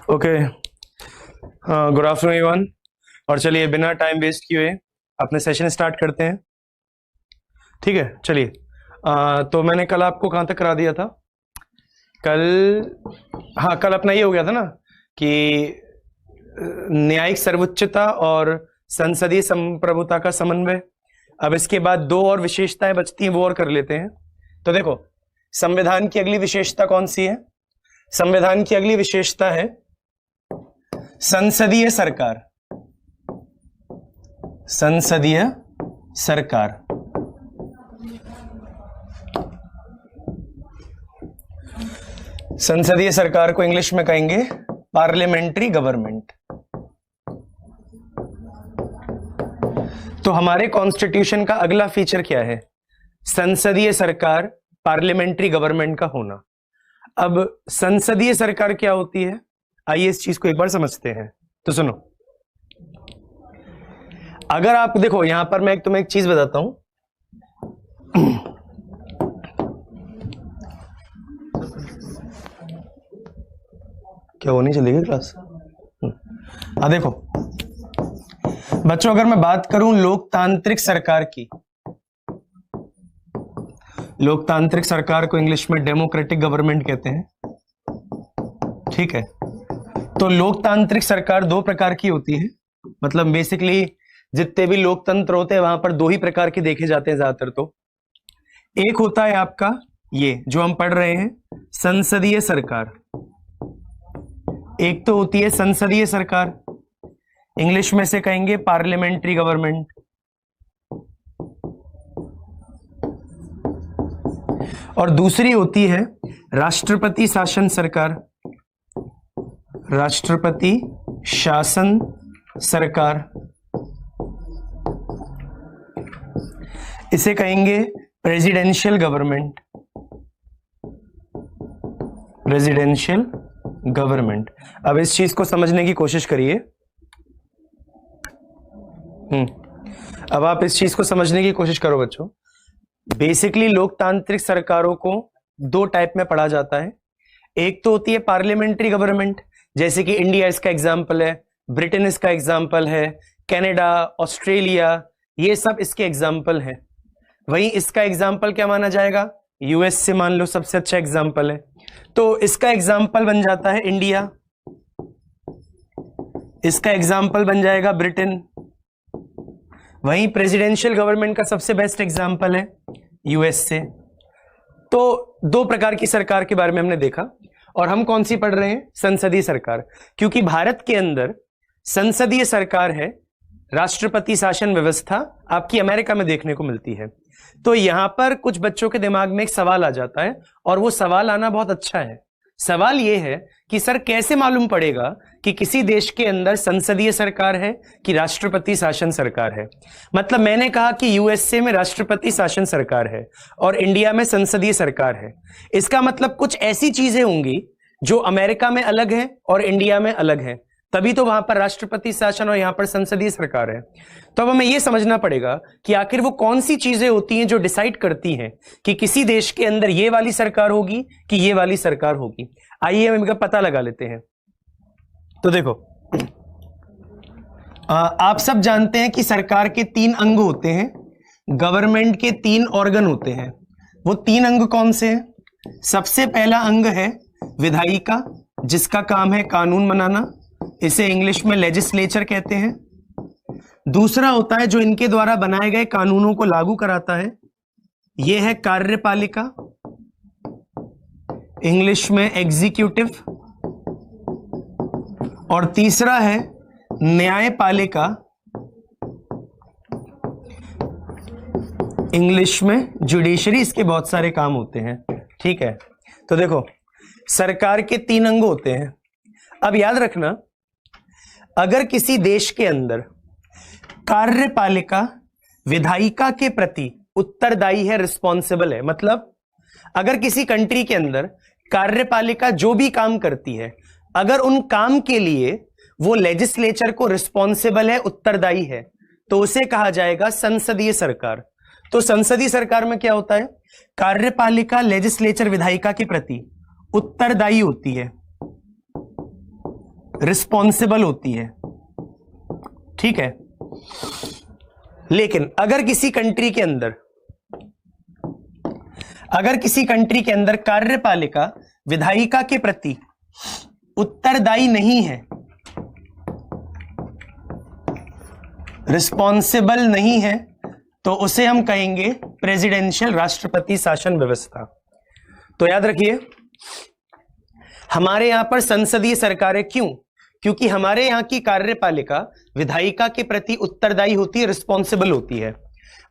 Okay, good afternoon everyone. और चलिए बिना टाइम वेस्ट किए अपने सेशन स्टार्ट करते हैं। ठीक है, चलिए। तो मैंने कल आपको कहाँ तक करा दिया था? कल अपना ये हो गया था ना कि न्यायिक सर्वोच्चता और संसदीय संप्रभुता का समन्वय। अब इसके बाद दो और विशेषताएं बचती हैं, वो और कर लेते हैं। तो देखो, संविधान की अगली विशेषता कौन सी है? संविधान की अगली विशेषता है संसदीय सरकार। संसदीय सरकार। संसदीय सरकार को इंग्लिश में कहेंगे पार्लियामेंट्री गवर्नमेंट। तो हमारे कॉन्स्टिट्यूशन का अगला फीचर क्या है? संसदीय सरकार, पार्लियामेंट्री गवर्नमेंट का होना। अब संसदीय सरकार क्या होती है, आइए इस चीज को एक बार समझते हैं। तो सुनो, अगर आप देखो यहां पर मैं तुम्हें एक चीज बताता हूं। क्या वो नहीं चलेगी क्लास? देखो बच्चों, अगर मैं बात करूं लोकतांत्रिक सरकार की, लोकतांत्रिक सरकार को इंग्लिश में डेमोक्रेटिक गवर्नमेंट कहते हैं। ठीक है, तो लोकतांत्रिक सरकार दो प्रकार की होती है। मतलब बेसिकली जितने भी लोकतंत्र होते हैं वहां पर दो ही प्रकार के देखे जाते हैं ज्यादातर। तो एक होता है आपका ये जो हम पढ़ रहे हैं, संसदीय सरकार। एक तो होती है संसदीय सरकार, इंग्लिश में से कहेंगे पार्लियामेंट्री गवर्नमेंट। और दूसरी होती है राष्ट्रपति शासन सरकार। राष्ट्रपति शासन सरकार, इसे कहेंगे प्रेसिडेंशियल गवर्नमेंट। Presidential government. अब इस चीज को समझने की कोशिश करिए। अब आप इस चीज को समझने की कोशिश करो बच्चों। बेसिकली लोकतांत्रिक सरकारों को दो टाइप में पढ़ा जाता है। एक तो होती है पार्लियामेंट्री गवर्नमेंट, जैसे कि इंडिया इसका एग्जाम्पल है, ब्रिटेन इसका एग्जाम्पल है, कनाडा, ऑस्ट्रेलिया, ये सब इसके एग्जाम्पल हैं। वहीं इसका एग्जाम्पल क्या माना जाएगा? यूएस से मान लो सबसे अच्छा एग्जाम्पल है, तो इसका एग्जाम्पल बन जाता है इंडिया, इसका एग्जाम्पल बन जाएगा ब्रिटेन। वहीं प्रेसिडेंशियल गवर्नमेंट का सबसे बेस्ट एग्जाम्पल है यूएस से। तो दो प्रकार की सरकार के बारे में हमने देखा, और हम कौन सी पढ़ रहे हैं? संसदीय सरकार। क्योंकि भारत के अंदर संसदीय सरकार है, राष्ट्रपति शासन व्यवस्था आपकी अमेरिका में देखने को मिलती है। तो यहां पर कुछ बच्चों के दिमाग में एक सवाल आ जाता है, और वो सवाल आना बहुत अच्छा है। सवाल यह है कि सर कैसे मालूम पड़ेगा कि किसी देश के अंदर संसदीय सरकार है कि राष्ट्रपति शासन सरकार है? मतलब मैंने कहा कि यूएसए में राष्ट्रपति शासन सरकार है और इंडिया में संसदीय सरकार है। इसका मतलब कुछ ऐसी चीजें होंगी जो अमेरिका में अलग है और इंडिया में अलग है, तभी तो वहां पर राष्ट्रपति शासन और यहां पर संसदीय सरकार है। तो अब हमें यह समझना पड़ेगा कि आखिर वो कौन सी चीजें होती हैं जो डिसाइड करती हैं कि किसी देश के अंदर ये वाली सरकार होगी कि ये वाली सरकार होगी। आइए हम इनका पता लगा लेते हैं। तो देखो, आप सब जानते हैं कि सरकार के तीन अंग होते हैं, गवर्नमेंट के तीन ऑर्गन होते हैं। वो तीन अंग कौन से हैं? सबसे पहला अंग है विधायिका, जिसका काम है कानून बनाना, इसे इंग्लिश में लेजिस्लेचर कहते हैं। दूसरा होता है जो इनके द्वारा बनाए गए कानूनों को लागू कराता है, यह है कार्यपालिका, इंग्लिश में एग्जीक्यूटिव। और तीसरा है न्यायपालिका, इंग्लिश में जुडिशरी। इसके बहुत सारे काम होते हैं। ठीक है, तो देखो सरकार के तीन अंग होते हैं। अब याद रखना, अगर किसी देश के अंदर कार्यपालिका विधायिका के प्रति उत्तरदायी है, रिस्पॉन्सिबल है, मतलब अगर किसी कंट्री के अंदर कार्यपालिका जो भी काम करती है, अगर उन काम के लिए वो लेजिस्लेचर को रिस्पॉन्सिबल है, उत्तरदायी है, तो उसे कहा जाएगा संसदीय सरकार। तो संसदीय सरकार में क्या होता है? कार्यपालिका लेजिस्लेचर विधायिका के प्रति उत्तरदायी होती है। रिस्पॉन्सिबल होती है, ठीक है। लेकिन अगर किसी कंट्री के अंदर कार्यपालिका विधायिका के प्रति उत्तरदायी नहीं है, रिस्पॉन्सिबल नहीं है, तो उसे हम कहेंगे प्रेसिडेंशियल, राष्ट्रपति शासन व्यवस्था। तो याद रखिए, हमारे यहां पर संसदीय सरकारें क्यों? क्योंकि हमारे यहां की कार्यपालिका विधायिका के प्रति उत्तरदायी होती है, रिस्पॉन्सिबल होती है।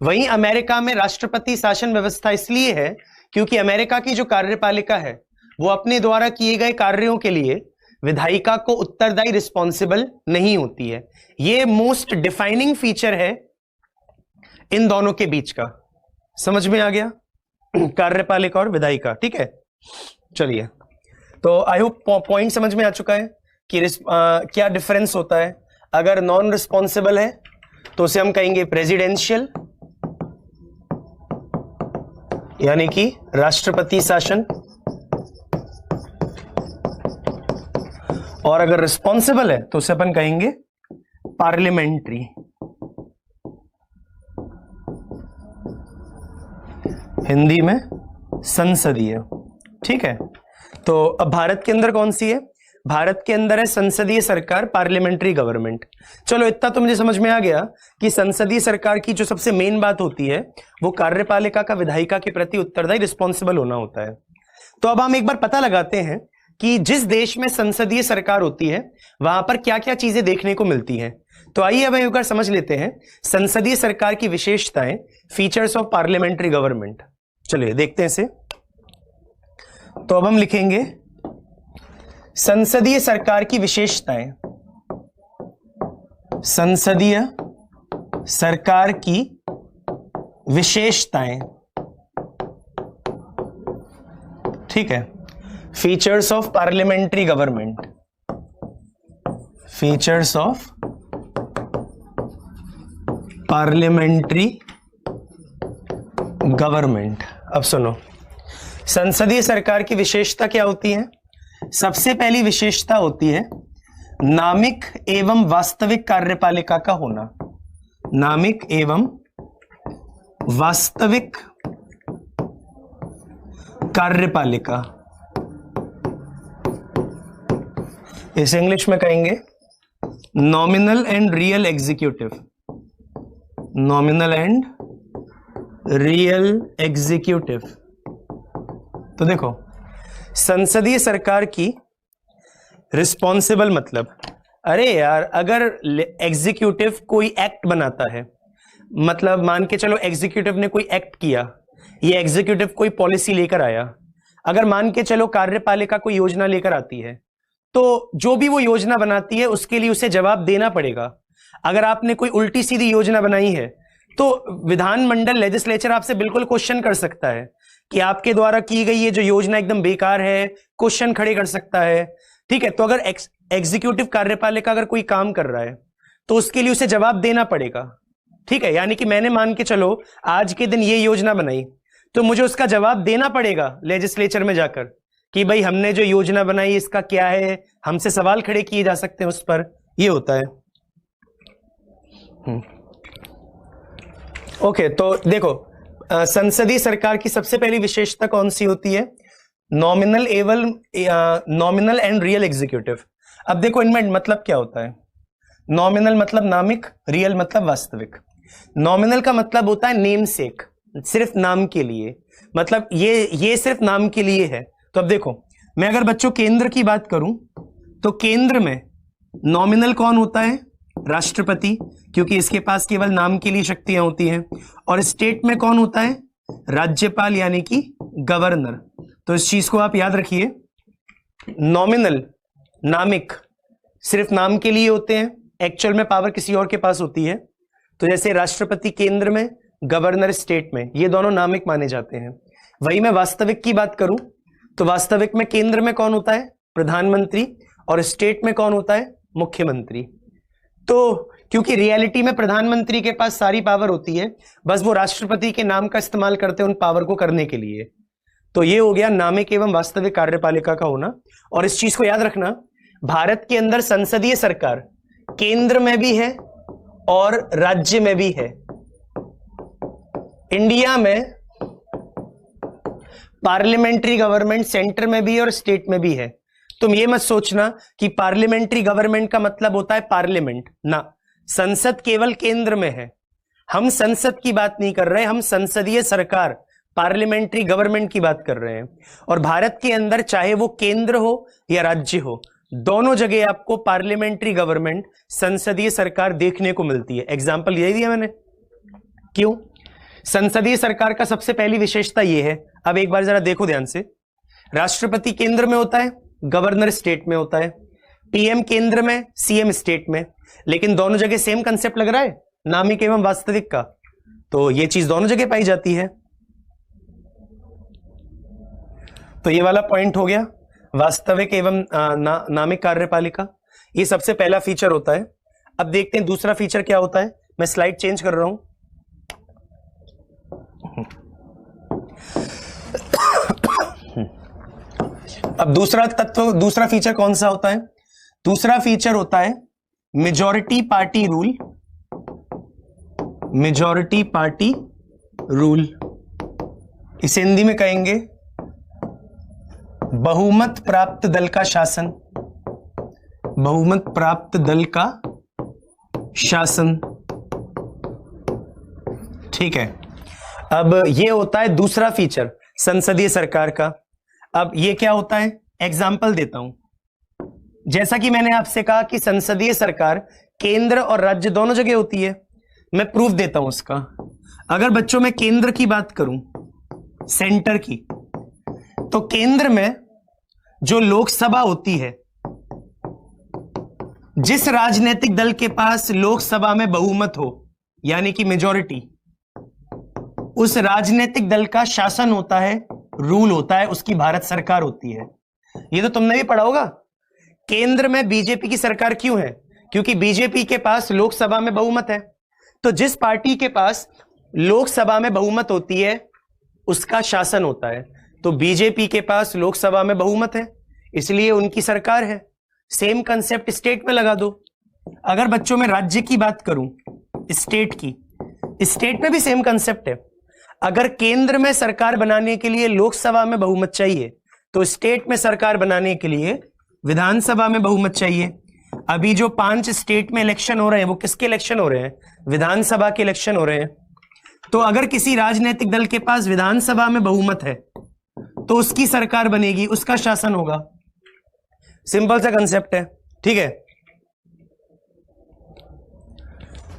वहीं अमेरिका में राष्ट्रपति शासन व्यवस्था इसलिए है क्योंकि अमेरिका की जो कार्यपालिका है वो अपने द्वारा किए गए कार्यों के लिए विधायिका को उत्तरदायी, रिस्पॉन्सिबल नहीं होती है। ये मोस्ट डिफाइनिंग फीचर है इन दोनों के बीच का। समझ में आ गया? कार्यपालिका और विधायिका, ठीक है। चलिए, तो आई होप पॉइंट समझ में आ चुका है कि क्या डिफरेंस होता है। अगर नॉन रिस्पॉन्सिबल है तो उसे हम कहेंगे प्रेसिडेंशियल, यानी कि राष्ट्रपति शासन, और अगर रिस्पॉन्सिबल है तो उसे अपन कहेंगे पार्लियामेंट्री, हिंदी में संसदीय, ठीक है। तो अब भारत के अंदर कौन सी है? भारत के अंदर है संसदीय सरकार, पार्लियामेंट्री गवर्नमेंट। चलो, इतना तो मुझे समझ में आ गया कि संसदीय सरकार की जो सबसे मेन बात होती है वो कार्यपालिका का विधायिका के प्रति उत्तरदायी, रिस्पॉन्सिबल होना होता है। तो अब हम एक बार पता लगाते हैं कि जिस देश में संसदीय सरकार होती है वहां पर क्या क्या चीजें देखने को मिलती हैं। तो आइए अब एक बार समझ लेते हैं संसदीय सरकार की विशेषताएं, फीचर्स ऑफ पार्लियामेंट्री गवर्नमेंट। चलिए देखते हैं इसे। तो अब हम लिखेंगे संसदीय सरकार की विशेषताएं, संसदीय सरकार की विशेषताएं, ठीक है। Features of parliamentary government, features of parliamentary government. अब सुनो, संसदीय सरकार की विशेषता क्या होती है? सबसे पहली विशेषता होती है नामिक एवं वास्तविक कार्यपालिका का होना। नामिक एवं वास्तविक कार्यपालिका, इसे इंग्लिश में कहेंगे nominal and real executive, nominal and real executive. तो देखो, संसदीय सरकार की रिस्पॉन्सिबल मतलब, अरे यार, अगर एग्जीक्यूटिव कोई एक्ट बनाता है, मतलब मान के चलो एग्जीक्यूटिव ने कोई एक्ट किया, ये एग्जीक्यूटिव कोई पॉलिसी लेकर आया, अगर मान के चलो कार्यपालिका कोई योजना लेकर आती है, तो जो भी वो योजना बनाती है उसके लिए उसे जवाब देना पड़ेगा। अगर आपने कोई उल्टी सीधी योजना बनाई है तो विधानमंडल, लेजिस्लेचर आपसे बिल्कुल क्वेश्चन कर सकता है कि आपके द्वारा की गई ये जो योजना एकदम बेकार है, क्वेश्चन खड़े कर सकता है, ठीक है। तो अगर एग्जीक्यूटिव कार्यपालिका अगर कोई काम कर रहा है तो उसके लिए उसे जवाब देना पड़ेगा, ठीक है। यानी कि मैंने मान के चलो आज के दिन ये योजना बनाई, तो मुझे उसका जवाब देना पड़ेगा लेजिस्लेचर में जाकर कि भाई हमने जो योजना बनाई इसका क्या है, हमसे सवाल खड़े किए जा सकते हैं उस पर। ये होता है। ओके, तो देखो, संसदीय सरकार की सबसे पहली विशेषता कौन सी होती है? Nominal and real executive. अब देखो, इनमें मतलब क्या होता है? नॉमिनल मतलब नामिक, रियल मतलब वास्तविक। नॉमिनल का मतलब होता है नेम सेक, सिर्फ नाम के लिए, मतलब ये सिर्फ नाम के लिए है। तो अब देखो, मैं अगर बच्चों केंद्र की बात करूं तो केंद्र में नॉमिनल कौन होता है? राष्ट्रपति, क्योंकि इसके पास केवल नाम के लिए शक्तियां होती हैं। और स्टेट में कौन होता है? राज्यपाल, यानी कि गवर्नर। तो इस चीज को आप याद रखिए, नॉमिनल, नामिक, सिर्फ नाम के लिए होते हैं, एक्चुअल में पावर किसी और के पास होती है। तो जैसे राष्ट्रपति केंद्र में, गवर्नर स्टेट में, ये दोनों नामिक माने जाते हैं। वही मैं वास्तविक की बात करूं तो वास्तविक में केंद्र में कौन होता है? प्रधानमंत्री, और स्टेट में कौन होता है? मुख्यमंत्री। तो क्योंकि रियलिटी में प्रधानमंत्री के पास सारी पावर होती है, बस वो राष्ट्रपति के नाम का इस्तेमाल करते हैं उन पावर को करने के लिए। तो ये हो गया नामिक एवं वास्तविक कार्यपालिका का होना। और इस चीज को याद रखना, भारत के अंदर संसदीय सरकार केंद्र में भी है और राज्य में भी है। इंडिया में पार्लियामेंट्री गवर्नमेंट सेंटर में भी और स्टेट में भी है। तुम ये मत सोचना कि पार्लियामेंट्री गवर्नमेंट का मतलब होता है पार्लियामेंट ना, संसद केवल केंद्र में है। हम संसद की बात नहीं कर रहे, हम संसदीय सरकार पार्लियामेंट्री गवर्नमेंट की बात कर रहे हैं। और भारत के अंदर चाहे वो केंद्र हो या राज्य हो, दोनों जगह आपको पार्लियामेंट्री गवर्नमेंट संसदीय सरकार देखने को मिलती है। एग्जाम्पल यही दिया मैंने। क्यों? संसदीय सरकार का सबसे पहली विशेषता यह है, अब एक बार जरा देखो ध्यान से, राष्ट्रपति केंद्र में होता है, गवर्नर स्टेट में होता है, पीएम केंद्र में, सीएम स्टेट में, लेकिन दोनों जगह सेम कंसेप्ट लग रहा है, नामिक एवं वास्तविक का। तो ये चीज दोनों जगह पाई जाती है। तो ये वाला पॉइंट हो गया, वास्तविक एवं नामिक कार्यपालिका, ये सबसे पहला फीचर होता है। अब देखते हैं दूसरा फीचर क्या होता है। मैं स्लाइड चेंज कर रहा हूं। अब दूसरा तत्व, दूसरा फीचर कौन सा होता है? दूसरा फीचर होता है majority party rule. Majority party rule, इसे हिंदी में कहेंगे बहुमत प्राप्त दल का शासन। बहुमत प्राप्त दल का शासन, ठीक है। अब ये होता है दूसरा फीचर संसदीय सरकार का। अब ये क्या होता है, एग्जाम्पल देता हूं। जैसा कि मैंने आपसे कहा कि संसदीय सरकार केंद्र और राज्य दोनों जगह होती है, मैं प्रूफ देता हूं उसका। अगर बच्चों में केंद्र की बात करूं, सेंटर की, तो केंद्र में जो लोकसभा होती है, जिस राजनीतिक दल के पास लोकसभा में बहुमत हो यानी कि मेजॉरिटी, उस राजनीतिक दल का शासन होता है, रूल होता है, उसकी भारत सरकार होती है। ये तो तुमने भी पढ़ा होगा। केंद्र में बीजेपी की सरकार क्यों है? क्योंकि बीजेपी के पास लोकसभा में बहुमत है। तो जिस पार्टी के पास लोकसभा में बहुमत होती है उसका शासन होता है। तो बीजेपी के पास लोकसभा में बहुमत है, इसलिए उनकी सरकार है। सेम कंसेप्ट स्टेट में लगा दो। अगर बच्चों में राज्य की बात करूं, स्टेट की, स्टेट में भी सेम कंसेप्ट है। अगर केंद्र में सरकार बनाने के लिए लोकसभा में बहुमत चाहिए, तो स्टेट में सरकार बनाने के लिए विधानसभा में बहुमत चाहिए। अभी जो 5 स्टेट में इलेक्शन हो रहे हैं, वो किसके इलेक्शन हो रहे हैं? विधानसभा के इलेक्शन हो रहे हैं। तो अगर किसी राजनीतिक दल के पास विधानसभा में बहुमत है तो उसकी सरकार बनेगी, उसका शासन होगा। सिंपल सा कंसेप्ट है, ठीक है।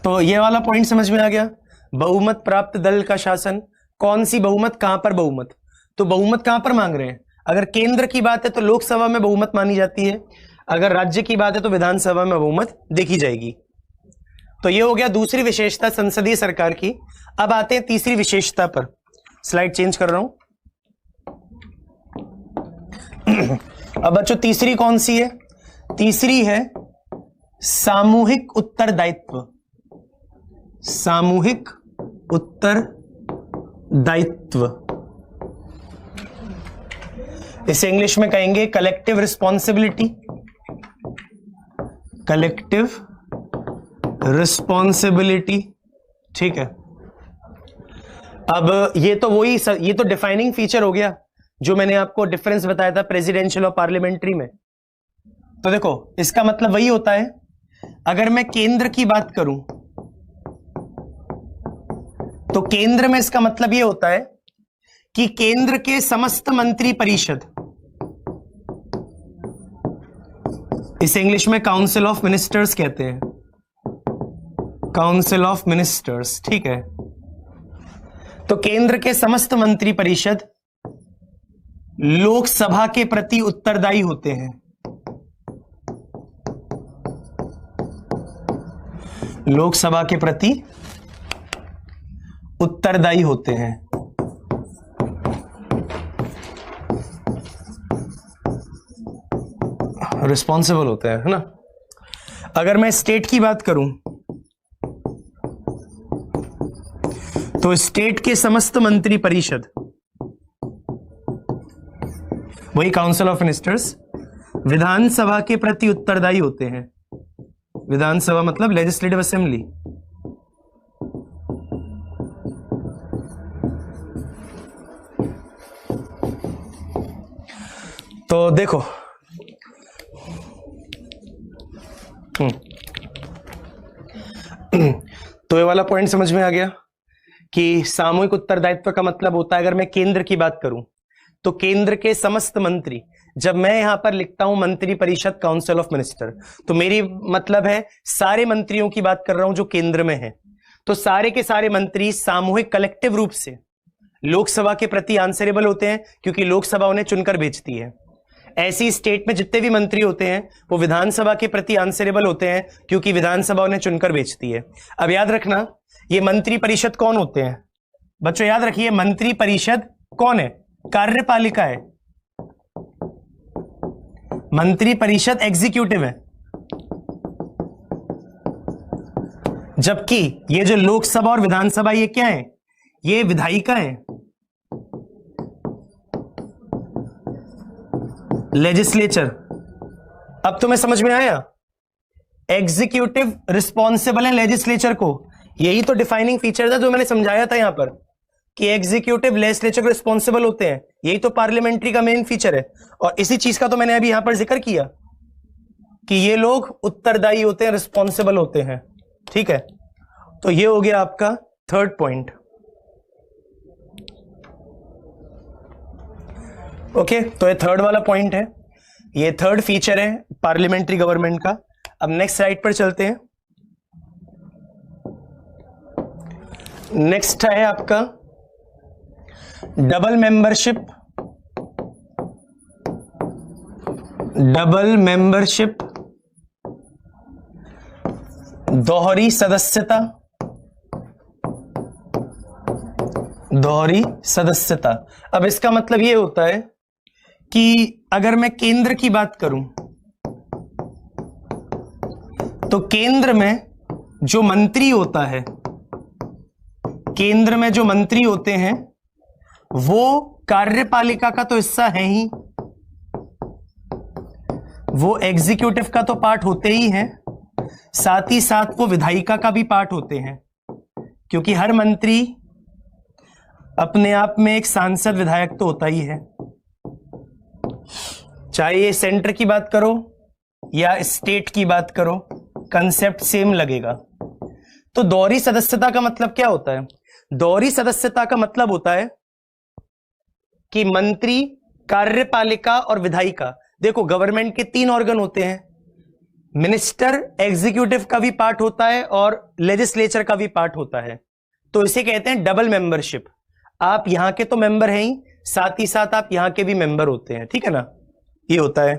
तो ये वाला पॉइंट समझ में आ गया। बहुमत प्राप्त दल का शासन, कौन सी बहुमत, कहां पर बहुमत? तो बहुमत कहां पर मांग रहे हैं? अगर केंद्र की बात है तो लोकसभा में बहुमत मानी जाती है, अगर राज्य की बात है तो विधानसभा में बहुमत देखी जाएगी। तो ये हो गया दूसरी विशेषता संसदीय सरकार की। अब आते हैं तीसरी विशेषता पर। स्लाइड चेंज कर रहा हूं। अब बच्चों तीसरी कौन सी है? तीसरी है सामूहिक उत्तरदायित्व। सामूहिक उत्तरदायित्व, इसे इंग्लिश में कहेंगे कलेक्टिव रिस्पॉन्सिबिलिटी। कलेक्टिव रिस्पॉन्सिबिलिटी, ठीक है। अब ये तो वही, ये तो डिफाइनिंग फीचर हो गया जो मैंने आपको डिफरेंस बताया था प्रेसिडेंशियल और पार्लियामेंट्री में। तो देखो इसका मतलब वही होता है। अगर मैं केंद्र की बात करूं तो केंद्र में इसका मतलब यह होता है कि केंद्र के समस्त मंत्री परिषद, इसे इंग्लिश में काउंसिल ऑफ मिनिस्टर्स कहते हैं। काउंसिल ऑफ मिनिस्टर्स, ठीक है। तो केंद्र के समस्त मंत्री परिषद लोकसभा के प्रति उत्तरदायी होते हैं। लोकसभा के प्रति उत्तरदायी होते हैं। रिस्पॉन्सिबल होते हैं, है ना। अगर मैं स्टेट की बात करूं तो स्टेट के समस्त मंत्री परिषद, वही काउंसिल ऑफ मिनिस्टर्स, विधानसभा के प्रति उत्तरदायी होते हैं। विधानसभा मतलब लेजिस्लेटिव असेंबली। तो देखो तो ये वाला पॉइंट समझ में आ गया कि सामूहिक उत्तरदायित्व का मतलब होता है, अगर मैं केंद्र की बात करूं तो केंद्र के समस्त मंत्री, जब मैं यहां पर लिखता हूं मंत्री परिषद काउंसिल ऑफ मिनिस्टर, तो मेरी मतलब है सारे मंत्रियों की बात कर रहा हूं जो केंद्र में है। तो सारे के सारे मंत्री सामूहिक कलेक्टिव रूप से लोकसभा के प्रति आंसरेबल होते हैं, क्योंकि लोकसभा उन्हें चुनकर भेजती है। ऐसी स्टेट में जितने भी मंत्री होते हैं वो विधानसभा के प्रति आंसरेबल होते हैं, क्योंकि विधानसभा उन्हें चुनकर भेजती है। अब याद रखना, ये मंत्री परिषद कौन होते हैं बच्चों? याद रखिए, मंत्री परिषद कौन है? कार्यपालिका है। मंत्री परिषद एग्जीक्यूटिव है, जबकि ये जो लोकसभा और विधानसभा ये क्या है? ये विधायिका है, लेजिस्लेचर। अब तुम्हें समझ में आया? एग्जीक्यूटिव रिस्पॉन्सिबल है लेजिस्लेचर को। यही तो डिफाइनिंग फीचर था जो मैंने समझाया था यहां पर, कि एग्जीक्यूटिव लेजिस्लेचर को रिस्पॉन्सिबल होते हैं। यही तो पार्लियामेंट्री का मेन फीचर है, और इसी चीज का तो मैंने अभी यहां पर जिक्र किया कि ये लोग उत्तरदायी होते हैं, रिस्पॉन्सिबल होते हैं। ठीक है, तो ये हो गया आपका थर्ड पॉइंट। ओके, तो ये थर्ड वाला पॉइंट है, ये थर्ड फीचर है पार्लियामेंट्री गवर्नमेंट का। अब नेक्स्ट स्लाइड पर चलते हैं। नेक्स्ट है आपका डबल मेंबरशिप। डबल मेंबरशिप, दोहरी सदस्यता। दोहरी सदस्यता, अब इसका मतलब यह होता है कि अगर मैं केंद्र की बात करूं तो केंद्र में जो मंत्री होता है, केंद्र में जो मंत्री होते हैं वो कार्यपालिका का तो हिस्सा है ही, वो एग्जीक्यूटिव का तो पार्ट होते ही हैं, साथ ही साथ वो विधायिका का भी पार्ट होते हैं, क्योंकि हर मंत्री अपने आप में एक सांसद विधायक तो होता ही है। चाहे ये सेंटर की बात करो या स्टेट की बात करो, कंसेप्ट सेम लगेगा। तो दोहरी सदस्यता का मतलब क्या होता है? दोहरी सदस्यता का मतलब होता है कि मंत्री, कार्यपालिका और विधायिका, देखो गवर्नमेंट के 3 ऑर्गन होते हैं, मिनिस्टर एग्जीक्यूटिव का भी पार्ट होता है और लेजिस्लेचर का भी पार्ट होता है। तो इसे कहते हैं डबल मेंबरशिप। आप यहां के तो मेंबर हैं ही, साथ ही साथ आप यहां के भी मेंबर होते हैं। ठीक है ना, ये होता है।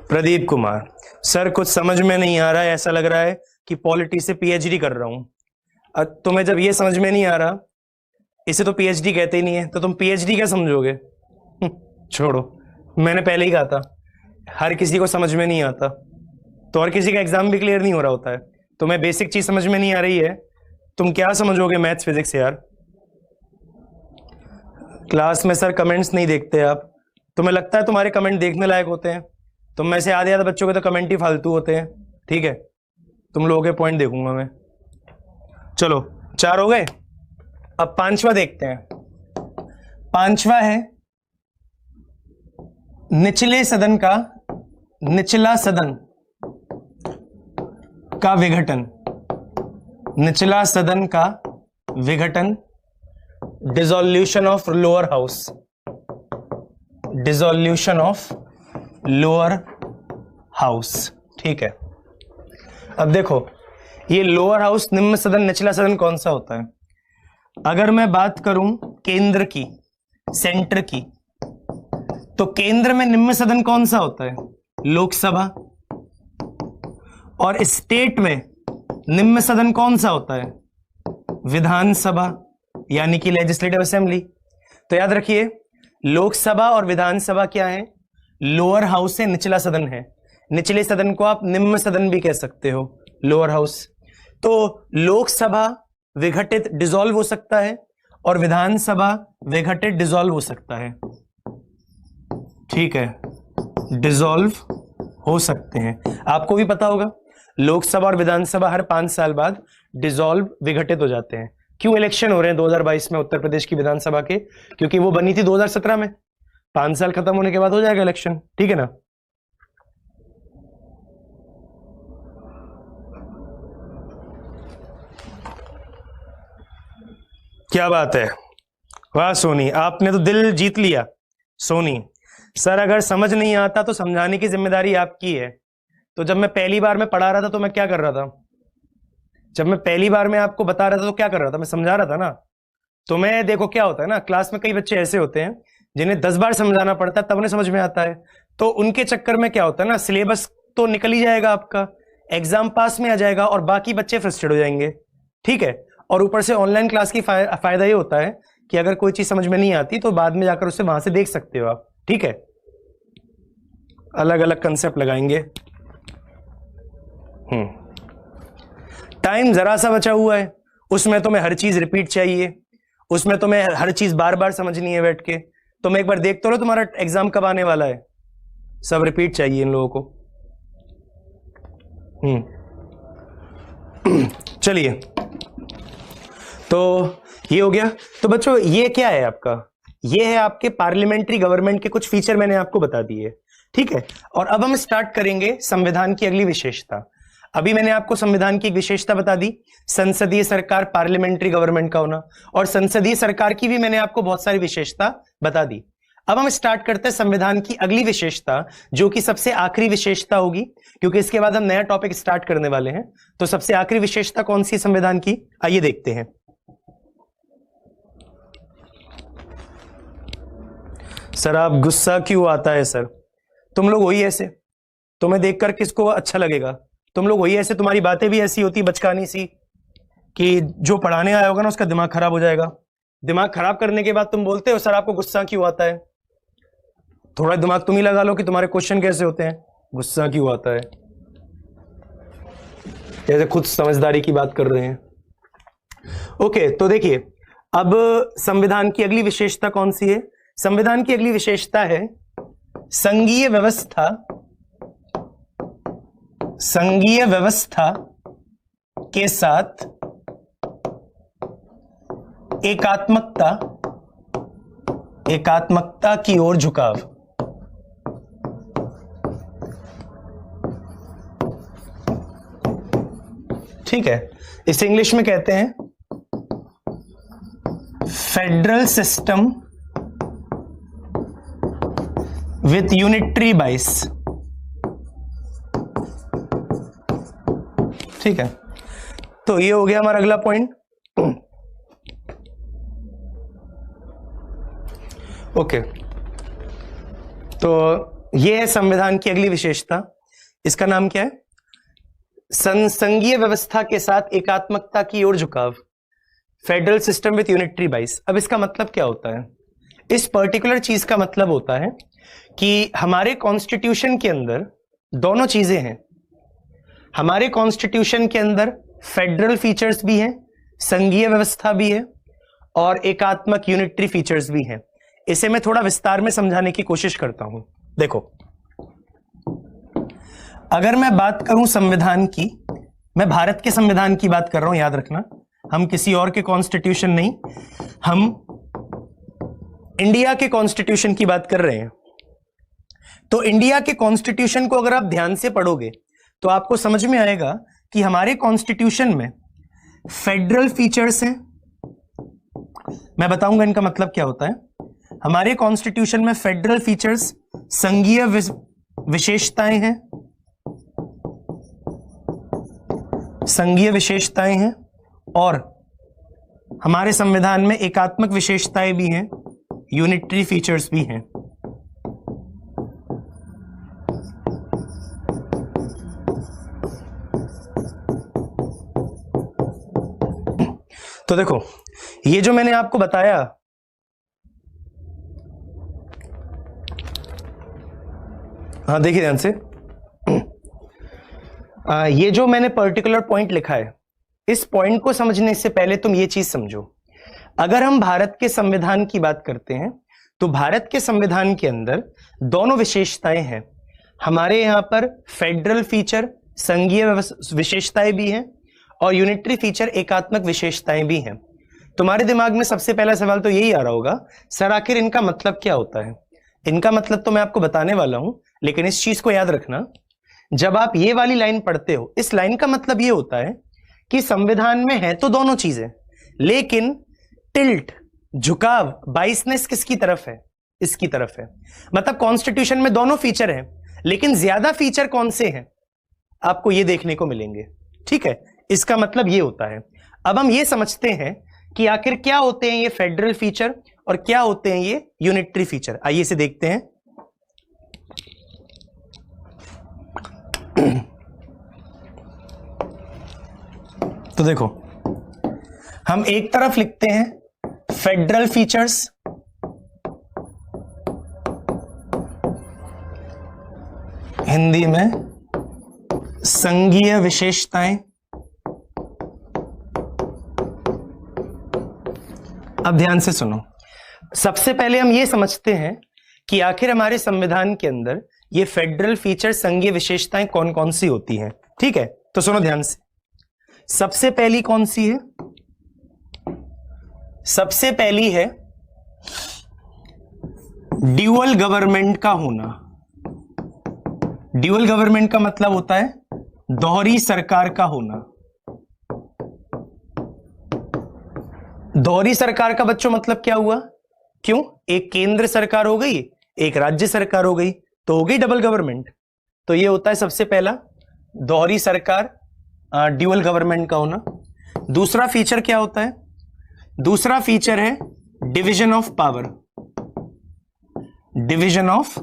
प्रदीप कुमार सर, कुछ समझ में नहीं आ रहा है, ऐसा लग रहा है कि पॉलिटी से पीएचडी कर रहा हूं। तुम्हें जब ये समझ में नहीं आ रहा, इसे तो पीएचडी कहते ही नहीं है, तो तुम पीएचडी क्या समझोगे? छोड़ो, मैंने पहले ही कहा था हर किसी को समझ में नहीं आता, तो हर किसी का एग्जाम भी क्लियर नहीं हो रहा होता है। तुम्हें बेसिक चीज समझ में नहीं आ रही है, तुम क्या समझोगे मैथ्स फिजिक्स यार? क्लास में सर कमेंट्स नहीं देखते आप, तुम्हें लगता है तुम्हारे कमेंट देखने लायक होते हैं? तुम में से आधे बच्चों के तो कमेंट ही फालतू होते हैं। ठीक है, तुम लोगों के पॉइंट देखूंगा मैं। चलो 4 हो गए, अब 5वां देखते हैं। 5वां है निचले सदन का, निचला सदन का विघटन। निचला सदन का विघटन, dissolution of lower house. Dissolution of lower house. ठीक है, अब देखो ये लोअर हाउस, निम्न सदन, निचला सदन कौन सा होता है? अगर मैं बात करूं केंद्र की, सेंटर की, तो केंद्र में निम्न सदन कौन सा होता है? लोकसभा। और स्टेट में निम्न सदन कौन सा होता है? विधानसभा, यानी कि लेजिस्लेटिव असेंबली। तो याद रखिए, लोकसभा और विधानसभा क्या है? लोअर हाउस है, निचला सदन है। निचले सदन को आप निम्न सदन भी कह सकते हो, लोअर हाउस। तो लोकसभा विघटित, डिसॉल्व हो सकता है, और विधानसभा विघटित डिसॉल्व हो सकता है, ठीक है, डिसॉल्व हो सकते हैं। आपको भी पता होगा लोकसभा और विधानसभा हर 5 साल बाद डिसॉल्व विघटित हो जाते हैं। क्यों इलेक्शन हो रहे हैं 2022 में उत्तर प्रदेश की विधानसभा के? क्योंकि वो बनी थी 2017 में, 5 साल खत्म होने के बाद हो जाएगा इलेक्शन, ठीक है ना। क्या बात है, वाह सोनी, आपने तो दिल जीत लिया। सोनी सर अगर समझ नहीं आता तो समझाने की जिम्मेदारी आपकी है। तो जब मैं पहली बार में पढ़ा रहा था तो मैं क्या कर रहा था? जब मैं पहली बार में आपको बता रहा था तो क्या कर रहा था? मैं समझा रहा था ना। तो मैं देखो क्या होता है ना, क्लास में कई बच्चे ऐसे होते हैं जिन्हें 10 बार समझाना पड़ता है तब उन्हें समझ में आता है। तो उनके चक्कर में क्या होता है ना, सिलेबस तो निकल ही जाएगा आपका, एग्जाम पास में आ जाएगा और बाकी बच्चे फ्रस्ट्रेट हो जाएंगे, ठीक है। और ऊपर से ऑनलाइन क्लास की फायदा ये होता है कि अगर कोई चीज समझ में नहीं आती तो बाद में जाकर उसे वहां से देख सकते हो आप, ठीक है। अलग अलग कंसेप्ट लगाएंगे। टाइम जरा सा बचा हुआ है, उसमें तुम्हें हर चीज रिपीट चाहिए, उसमें तुम्हें हर चीज बार बार समझनी है बैठ के। तुम एक बार देख तो लो तुम्हारा एग्जाम कब आने वाला है, सब रिपीट चाहिए इन लोगों को। चलिए, तो ये हो गया। तो बच्चों ये क्या है आपका? ये है आपके पार्लियामेंट्री गवर्नमेंट के कुछ फीचर मैंने आपको बता दिए, ठीक है। और अब हम स्टार्ट करेंगे संविधान की अगली विशेषता। अभी मैंने आपको संविधान की एक विशेषता बता दी, संसदीय सरकार, पार्लियामेंट्री गवर्नमेंट का होना, और संसदीय सरकार की भी मैंने आपको बहुत सारी विशेषता बता दी। अब हम स्टार्ट करते हैं संविधान की अगली विशेषता, जो कि सबसे आखिरी विशेषता होगी, क्योंकि इसके बाद हम नया टॉपिक स्टार्ट करने वाले हैं। तो सबसे आखिरी विशेषता कौन सी संविधान की, आइए देखते हैं। सर आप गुस्सा क्यों आता है सर? तुम लोग वही ऐसे, तुम्हें देखकर किसको अच्छा लगेगा? तुम लोग वही ऐसे, तुम्हारी बातें भी ऐसी होती बचकानी सी कि जो पढ़ाने आया होगा ना उसका दिमाग खराब हो जाएगा। दिमाग खराब करने के बाद तुम बोलते हो सर आपको गुस्सा क्यों आता है। थोड़ा दिमाग तुम ही लगा लो कि तुम्हारे क्वेश्चन कैसे होते हैं, गुस्सा क्यों आता है, जैसे खुद समझदारी की बात कर रहे हैं। ओके, तो देखिए अब संविधान की अगली विशेषता कौन सी है? संविधान की अगली विशेषता है संघीय व्यवस्था, संघीय व्यवस्था के साथ एकात्मकता, एकात्मकता की ओर झुकाव। ठीक है, इसे इंग्लिश में कहते हैं फेडरल सिस्टम विथ यूनिटरी बाइस। ठीक है, तो ये हो गया हमारा अगला पॉइंट। ओके, तो ये है संविधान की अगली विशेषता, इसका नाम क्या है? संघीय व्यवस्था के साथ एकात्मकता की ओर झुकाव, फेडरल सिस्टम विथ यूनिटरी बाइस। अब इसका मतलब क्या होता है? इस पर्टिकुलर चीज का मतलब होता है कि हमारे कॉन्स्टिट्यूशन के अंदर दोनों चीजें हैं। हमारे कॉन्स्टिट्यूशन के अंदर फेडरल फीचर्स भी हैं, संघीय व्यवस्था भी है और एकात्मक यूनिटरी फीचर्स भी हैं। इसे मैं थोड़ा विस्तार में समझाने की कोशिश करता हूं। देखो, अगर मैं बात करूं संविधान की, मैं भारत के संविधान की बात कर रहा हूं, याद रखना, हम किसी और के कॉन्स्टिट्यूशन नहीं, हम इंडिया के कॉन्स्टिट्यूशन की बात कर रहे हैं। तो इंडिया के कॉन्स्टिट्यूशन को अगर आप ध्यान से पढ़ोगे तो आपको समझ में आएगा कि हमारे कॉन्स्टिट्यूशन में फेडरल फीचर्स हैं। मैं बताऊंगा इनका मतलब क्या होता है। हमारे कॉन्स्टिट्यूशन में फेडरल फीचर्स, संघीय विशेषताएं हैं, संघीय विशेषताएं हैं, और हमारे संविधान में एकात्मक विशेषताएं भी हैं, यूनिटरी फीचर्स भी हैं। तो देखो, ये जो मैंने आपको बताया, हाँ देखिए ध्यान से, ये जो मैंने पर्टिकुलर पॉइंट लिखा है, इस पॉइंट को समझने से पहले तुम ये चीज समझो। अगर हम भारत के संविधान की बात करते हैं तो भारत के संविधान के अंदर दोनों विशेषताएं हैं। हमारे यहां पर फेडरल फीचर संघीय विशेषताएं भी हैं और यूनिटरी फीचर एकात्मक विशेषताएं भी हैं। तुम्हारे दिमाग में सबसे पहला सवाल तो यही आ रहा होगा, सर आखिर इनका मतलब क्या होता है? इनका मतलब तो मैं आपको बताने वाला हूं, लेकिन इस चीज को याद रखना, जब आप ये वाली लाइन पढ़ते हो, इस लाइन का मतलब ये होता है कि संविधान में है तो दोनों चीजें, लेकिन टिल्ट झुकाव बाइसनेस किसकी तरफ है? इसकी तरफ है। मतलब कॉन्स्टिट्यूशन में दोनों फीचर हैं, लेकिन ज्यादा फीचर कौन से हैं आपको ये देखने को मिलेंगे। ठीक है, इसका मतलब ये होता है। अब हम ये समझते हैं कि आखिर क्या होते हैं ये फेडरल फीचर और क्या होते हैं ये यूनिटरी फीचर। आइए इसे देखते हैं। तो देखो, हम एक तरफ लिखते हैं फेडरल फीचर्स, हिंदी में संघीय विशेषताएं। अब ध्यान से सुनो, सबसे पहले हम ये समझते हैं कि आखिर हमारे संविधान के अंदर ये फेडरल फीचर संघीय विशेषताएं कौन कौन सी होती हैं। ठीक है, तो सुनो ध्यान से। सबसे पहली कौन सी है? सबसे पहली है ड्यूअल गवर्नमेंट का होना। ड्यूअल गवर्नमेंट का मतलब होता है दोहरी सरकार का होना। दोहरी सरकार का बच्चों मतलब क्या हुआ? क्यों? एक केंद्र सरकार हो गई, एक राज्य सरकार हो गई, तो हो गई डबल गवर्नमेंट। तो ये होता है सबसे पहला दोहरी सरकार, ड्यूअल गवर्नमेंट का होना। दूसरा फीचर क्या होता है? दूसरा फीचर है division of power. Division of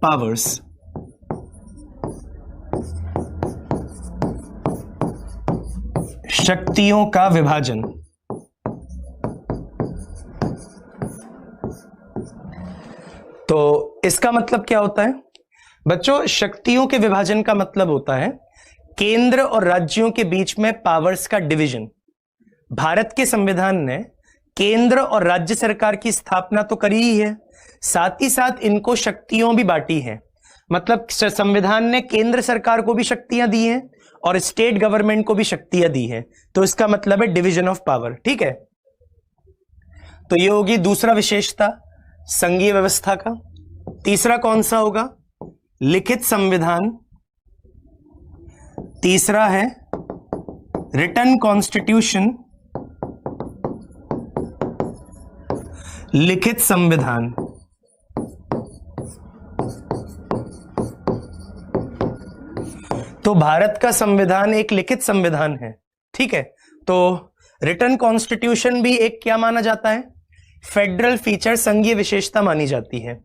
powers. शक्तियों का विभाजन। तो इसका मतलब क्या होता है बच्चों? शक्तियों के विभाजन का मतलब होता है केंद्र और राज्यों के बीच में पावर्स का डिवीजन। भारत के संविधान ने केंद्र और राज्य सरकार की स्थापना तो करी ही है, साथ ही साथ इनको शक्तियों भी बांटी है। मतलब संविधान ने केंद्र सरकार को भी शक्तियां दी हैं और स्टेट गवर्नमेंट को भी शक्तियां दी हैं। तो इसका मतलब है डिवीजन ऑफ पावर। ठीक है, तो ये होगी दूसरा विशेषता संघीय व्यवस्था का। तीसरा कौन सा होगा? लिखित संविधान। तीसरा है रिटन कॉन्स्टिट्यूशन। लिखित संविधान। तो भारत का संविधान एक लिखित संविधान है। ठीक है, तो रिटन कॉन्स्टिट्यूशन भी एक क्या माना जाता है? फेडरल फीचर, संघीय विशेषता मानी जाती है।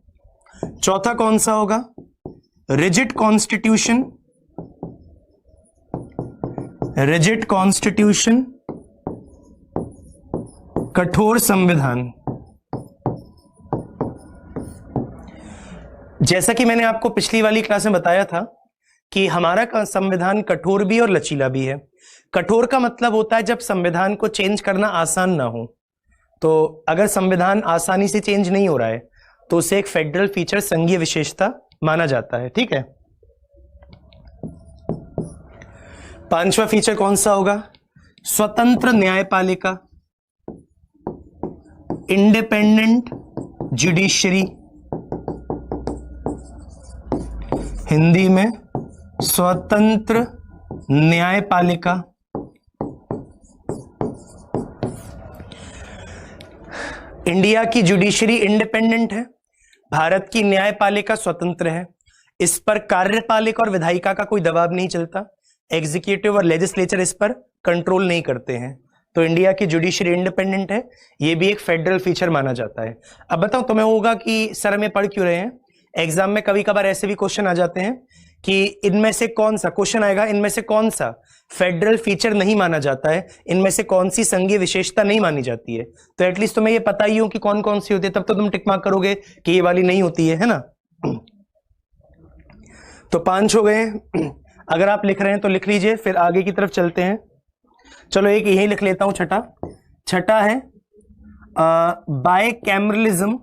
चौथा कौन सा होगा? Rigid constitution. रिजिड कॉन्स्टिट्यूशन, कठोर संविधान। जैसा कि मैंने आपको पिछली वाली क्लास में बताया था कि हमारा संविधान कठोर भी और लचीला भी है। कठोर का मतलब होता है जब संविधान को चेंज करना आसान ना हो। तो अगर संविधान आसानी से चेंज नहीं हो रहा है तो उसे एक फेडरल फीचर, संघीय विशेषता माना जाता है। ठीक है, पांचवा फीचर कौन सा होगा? स्वतंत्र न्यायपालिका, इंडिपेंडेंट जुडिशरी। हिंदी में स्वतंत्र न्यायपालिका। इंडिया की जुडिशरी इंडिपेंडेंट है, भारत की न्यायपालिका स्वतंत्र है। इस पर कार्यपालिका और विधायिका का कोई दबाव नहीं चलता। एग्जीक्यूटिव और लेजिस्लेचर इस पर कंट्रोल नहीं करते हैं। तो इंडिया की जुडिशरी इंडिपेंडेंट है, ये भी एक फेडरल फीचर माना जाता है। अब बताओ तुम्हें होगा कि सर में पढ़ क्यों रहे हैं? एग्जाम में कभी कभार ऐसे भी क्वेश्चन आ जाते हैं कि इनमें से कौन सा, क्वेश्चन आएगा इनमें से कौन सा फेडरल फीचर नहीं माना जाता है, इनमें से कौन सी संघीय विशेषता नहीं मानी जाती है। तो एटलीस्ट तुम्हें ये पता ही हो कि कौन कौन सी होती है, तब तो तुम टिक मार्क करोगे कि ये वाली नहीं होती है ना। तो 5 हो गए। अगर आप लिख रहे हैं तो लिख लीजिए, फिर आगे की तरफ चलते हैं। चलो एक यही लिख लेता हूं, छठा है बायकैमरलिज्म,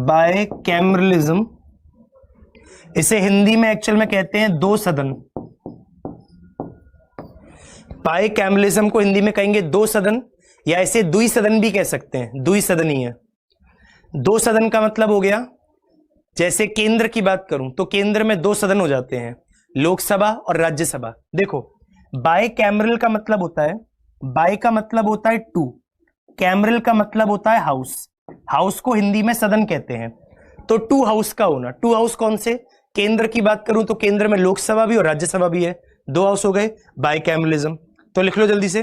बायकैमरलिज्म इसे हिंदी में एक्चुअल में कहते हैं दो सदन। बायकैमरलिज्म को हिंदी में कहेंगे दो सदन, या इसे द्वि सदन भी कह सकते हैं, द्वि सदनीय। दो सदन का मतलब हो गया, जैसे केंद्र की बात करूं तो केंद्र में दो सदन हो जाते हैं, लोकसभा और राज्यसभा। देखो बायकैमरल का मतलब होता है, बाय का मतलब होता है टू, कैमरल का मतलब होता है हाउस। हाउस को हिंदी में सदन कहते हैं। तो टू हाउस का होना, टू हाउस कौन से, केंद्र की बात करूं तो केंद्र में लोकसभा भी और राज्यसभा भी है, दो हाउस हो गए, बायकैमरलिज्म। तो लिख लो जल्दी से,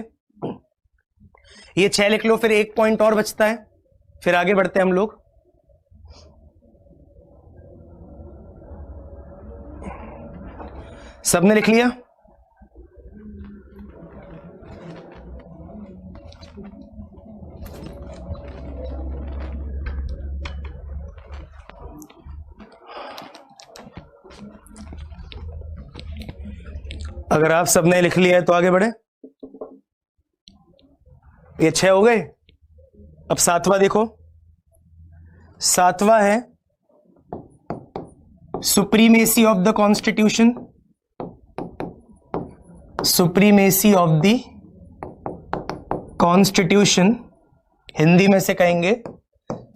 ये 6 लिख लो, फिर एक पॉइंट और बचता है, फिर आगे बढ़ते हैं हम लोग। सबने लिख लिया? अगर आप सबने लिख लिया है तो आगे बढ़े। ये 6 हो गए। अब 7वां देखो, 7वां है supremacy of the constitution, supremacy of the constitution, Hindi में से कहेंगे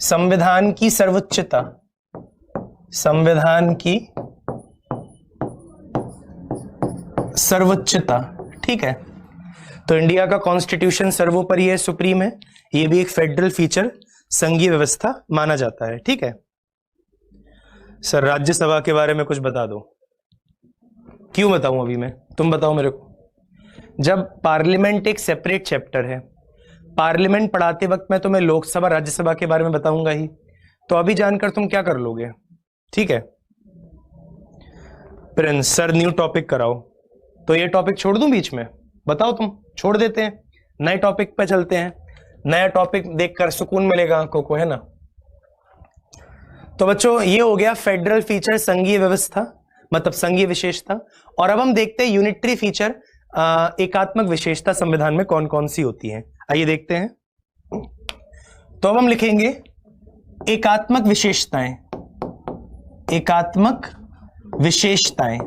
संविधान की सर्वोच्चता, संविधान की सर्वोच्चता। ठीक है, तो इंडिया का कॉन्स्टिट्यूशन सर्वोपरि है, सुप्रीम है, ये भी एक फेडरल फीचर, संघीय व्यवस्था माना जाता है। ठीक है सर, राज्यसभा के बारे में कुछ बता दो। क्यों बताऊं अभी मैं, तुम बताओ मेरे को। जब पार्लियामेंट एक सेपरेट चैप्टर है, पार्लियामेंट पढ़ाते वक्त मैं तुम्हें लोकसभा राज्यसभा के बारे में बताऊंगा ही, तो अभी जानकर तुम क्या कर लोगे। ठीक है प्रिंस सर, न्यू टॉपिक कराओ, तो ये टॉपिक छोड़ दूं बीच में, बताओ तुम। छोड़ देते हैं, नए टॉपिक पे चलते हैं, नया टॉपिक देखकर सुकून मिलेगा आंखों को, है ना। तो बच्चों ये हो गया फेडरल फीचर, संघीय व्यवस्था मतलब संघीय विशेषता। और अब हम देखते हैं यूनिटरी फीचर, एकात्मक विशेषता संविधान में कौन कौन सी होती हैं, आइए देखते हैं। तो अब हम लिखेंगे एकात्मक विशेषताएं, एकात्मक विशेषताएं,